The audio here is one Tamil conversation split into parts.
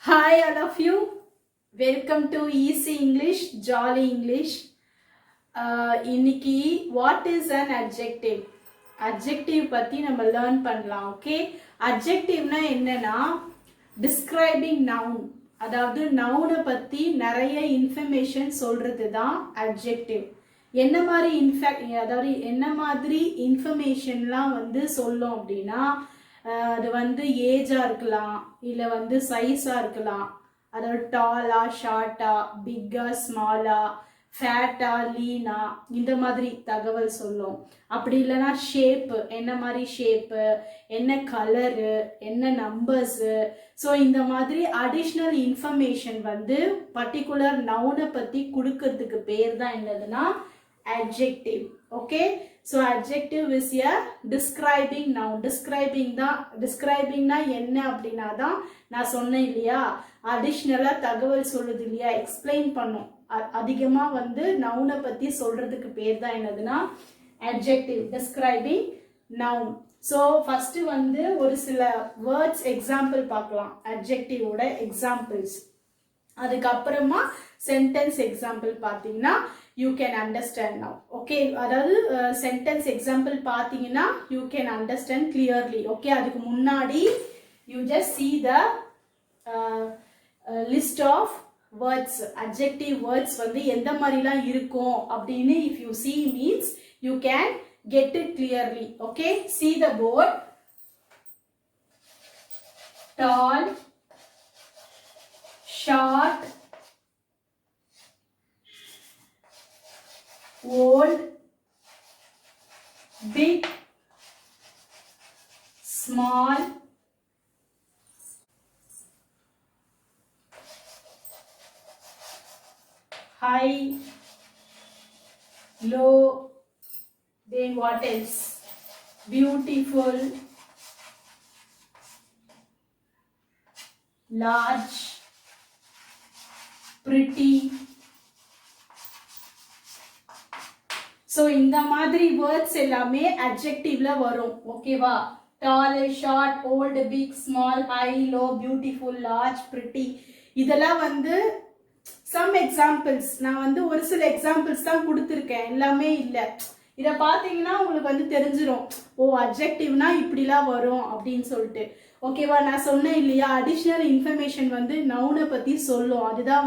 Hi all of you. Welcome to Easy English, Jolly English. இன்னைக்கு what is an adjective? Adjective பத்தி நம்ம learn பண்ணலாம். Okay? Adjectiveனா என்னன்னா describing noun. அதாவது noun பத்தி நிறைய information சொல்றது தான் adjective. என்ன மாதிரி informationலாம் சொல்லும் அப்படின்னா அது ஏஜா இருக்கலாம் இல்ல சைஸா இருக்கலாம் அதாவது டாலா ஷார்ட்டா பிக்கா ஸ்மாலா ஃபேட்டா லீனா இந்த மாதிரி தகவல் சொல்லும் அப்படி இல்லைன்னா ஷேப்பு என்ன மாதிரி ஷேப்பு என்ன கலரு என்ன நம்பர்ஸு ஸோ இந்த மாதிரி அடிஷ்னல் இன்ஃபர்மேஷன் பர்டிகுலர் நவுனை பற்றி கொடுக்கறதுக்கு பேர் தான் என்னதுன்னா adjective. Okay, so adjective is a describing noun. describing na enna அப்படினா தான் நான் சொன்னேன் இல்லையா அடிஷனலா தகவல் சொல்லுது இல்லையா எக்ஸ்பிளைன் பண்ணும் அதிகமா நவுனை பத்தி சொல்றதுக்கு பேர் தான் என்னதுன்னா adjective, describing noun. so first ஒரு சில words example பார்க்கலாம் adjective ஓட examples. அதுக்கப்புறமா sentence example பார்த்தீங்கன்னா you can understand now. Okay, அதாவது sentence example பார்த்தீங்கன்னா you can understand clearly. Okay, அதுக்கு முன்னாடி you just see the list of words, adjective words எந்த மாதிரிலாம் இருக்கும் அப்படின்னு if you see means you can get it clearly. Okay, see the board. Tall, short, old, big, small, high, low, then what else? Beautiful, large, pretty. so இந்த மாதிரி words எல்லாமே adjectiveல வரும் ஓகேவா tall, short, old, big, small, high, low, beautiful, large, pretty இதெல்லாம் some examples நான் ஒரு சில examples தான் கொடுத்திருக்கேன் எல்லாமே இல்ல இத பாத்தீங்கன்னா உங்களுக்கு தெரிஞ்சிரும் ஓ adjectiveனா இப்படிலாம் வரும் அப்படினு சொல்லிட்டு ஓகேவா நான் சொன்னேன் இல்லையா அடிஷனல் இன்ஃபர்மேஷன் நவுனை பத்தி சொல்லும் அதுதான்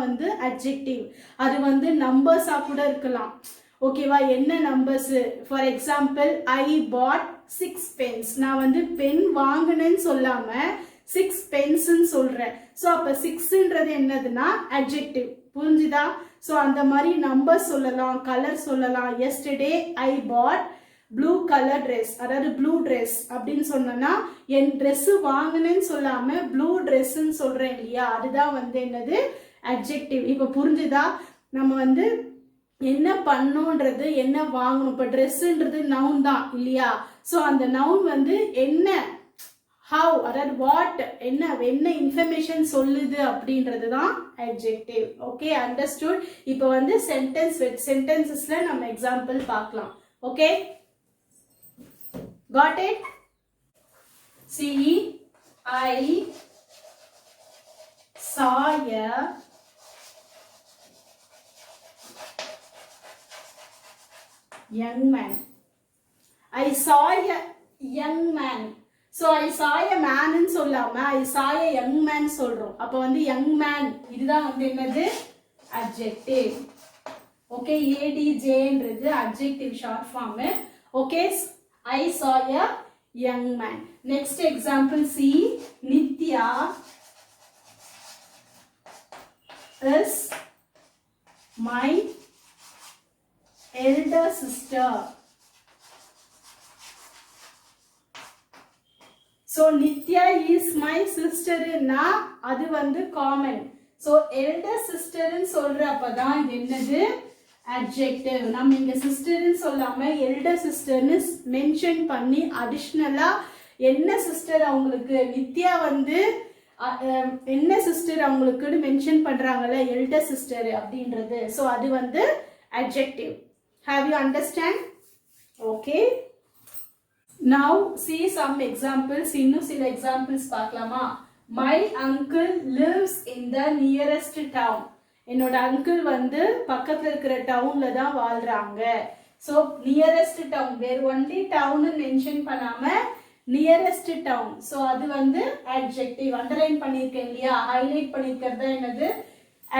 adjective அது நம்பர்ஸா கூட இருக்கலாம் ஓகேவா என்ன numbers for example I bought 6 pens நான் பென் வாங்கினேன்னு சொல்லாம 6 pensன்னு சொல்றேன் ஸோ அப்போ 6ன்றது என்னதுன்னா adjective புரிஞ்சுதா ஸோ அந்த மாதிரி நம்பர் சொல்லலாம் கலர் சொல்லலாம் yesterday ஐ பாட் ப்ளூ கலர் ட்ரெஸ் அதாவது ப்ளூ ட்ரெஸ் அப்படின்னு சொன்னோன்னா என் ட்ரெஸ் வாங்கினேன்னு சொல்லாம ப்ளூ ட்ரெஸ்ன்னு சொல்றேன் இல்லையா அதுதான் என்னது adjective இப்போ புரிஞ்சுதா நம்ம என்ன பண்ணோன்றது என்ன வாங்கணும் இப்போ ட்ரெஸ்ன்றது நவுன் தான் இல்லையா ஸோ அந்த நவுன் என்ன ஹவ் அதாவது வாட் என்ன இன்ஃபர்மேஷன் சொல்லுது அப்படின்றது தான் adjective. ஓகே அண்டர்ஸ்டுட் இப்போ சென்டென்சஸ்ல நம்ம எக்ஸாம்பிள் பார்க்கலாம் okay got it see I saw a young man. I saw a young man. So I saw a man ன்னு சொல்லாம I saw a young man சொல்றோம் அப்ப young man இதுதான் என்னது adjective. Okay, adj ன்றது adjective short form. Okay, I saw a young man. Next example see Nitya is my elder sister. So Nitya is my sister na அது common. So elder sister ன்னு சொல்றப்பதான் இது என்னது adjective. நம்ம இங்க sister ன்னு சொல்லாம elder sister ன்னு மென்ஷன் பண்ணி அடிஷனலா என்ன சிஸ்டர் அவங்களுக்கு நித்யா என்ன சிஸ்டர் அவங்களுக்குன்னு மென்ஷன் பண்றாங்கல்ல elder sister அப்படின்றது so அது adjective. Have you understand? Okay. Now see some examples. இன்னும் சில examples பார்க்கலாமா My uncle lives in the nearest town. என்னோட அங்கிள் வந்து பக்கத்துல இருக்கிற டவுன்ல தான் வாழ்றாங்க. So nearest town, வேற only town மென்ஷன் பண்ணாம nearest town. So அது வந்து adjective. அண்டர்லைன் பண்ணிருக்கேன் இல்லையா, ஹைலைட் பண்ணிருக்கிறது என்னது,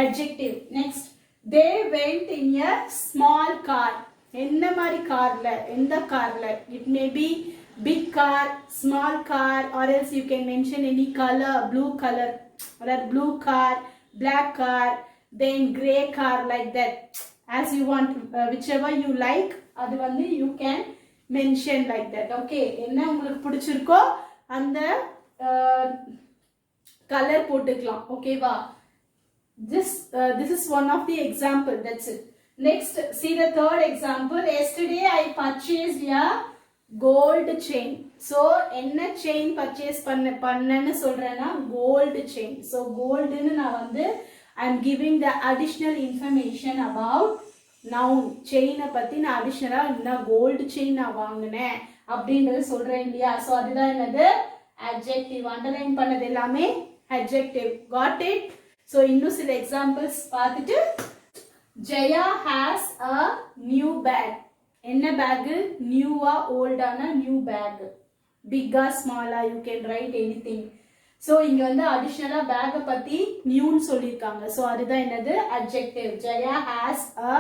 adjective. Next, they went in a small car. என்ன மாதிரி கார்ல, எந்த கார்ல, it may be big car, small car, or else you can mention any color, blue color, or blue car, black car, then gray car, like that, as you want, whichever you like, அது வந்து you can mention like that. Okay, என்ன உங்களுக்கு பிடிச்சிருக்கோ அந்த கலர் போட்டுக்கலாம். ஓகேவா? This is one of the example. That's it. Next, see the third example. Yesterday I purchased a gold chain. So என்ன chain purchase பண்ணேன்னு சொல்றேன்னா gold chain. So gold ன்னு நான் வந்து I am giving the additional information about noun. chain பத்தி நான் additional என்ன gold chain நான் வாங்கினேன் அப்படின்றது சொல்றேன் இல்லையா. So அதுதான் என்னது, adjective. underline பண்ணது எல்லாமே adjective. got it? So இன்னும் சில examples பார்த்துட்டு, Jaya has a new bag. என்ன bag? நியூவா ஓல்டான நியூ பேக். பிக்கா ஸ்மாலா, you can write anything. So இங்க வந்து அடிஷனலா பேக்கை பத்தி நியூன்னு சொல்லியிருக்காங்க. ஸோ அதுதான் என்னது, adjective. Jaya has a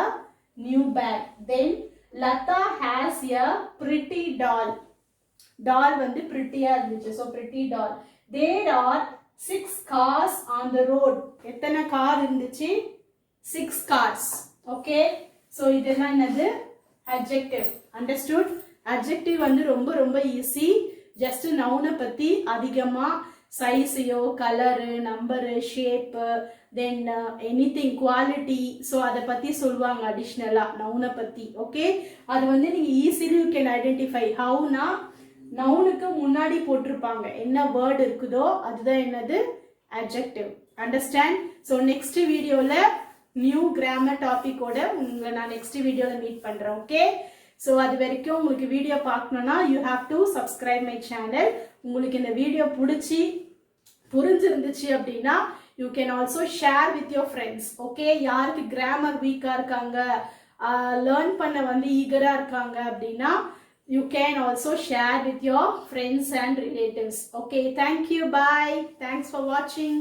new bag. Then Lata has a pretty doll. டால் வந்து பிரிட்டியா இருந்துச்சு. So pretty doll. There are 6 cars on the road. எத்தனை கார் இருந்துச்சு? 6 cars. Okay, so இதெல்லாம் என்னது, adjective. understood? adjective வந்து ரொம்ப ரொம்ப ஈஸி. just noun பத்தி அதிகமா சைஸையோ, colour, number, shape, then anything, quality, so அதை பத்தி சொல்லுவாங்க அடிஷ்னலா noun பத்தி. ஓகே, அது வந்து நீங்க ஈஸிலி you can identify. howனா நவுனுக்கு முன்னாடி போட்டிருப்பாங்க, என்ன வேர்ட் இருக்குதோ அதுதான் என்னது, adjective. understand? so next வீடியோல நியூ கிராமர் டாபிக்கோட உங்களை நான் நெக்ஸ்ட் வீடியோல மீட் பண்றேன். ஓகே, ஸோ அது வரைக்கும் உங்களுக்கு வீடியோ பார்க்கணும்னா you have to subscribe my channel. உங்களுக்கு இந்த வீடியோ புரிஞ்சிருந்துச்சு அப்படின்னா you can also share with your friends. Okay, யாருக்கு கிராமர் வீக்கா இருக்காங்க, லேர்ன் பண்ண வந்து ஈகரா இருக்காங்க அப்படின்னா you can also share with your friends and relatives. Okay, thank you, bye, thanks for watching.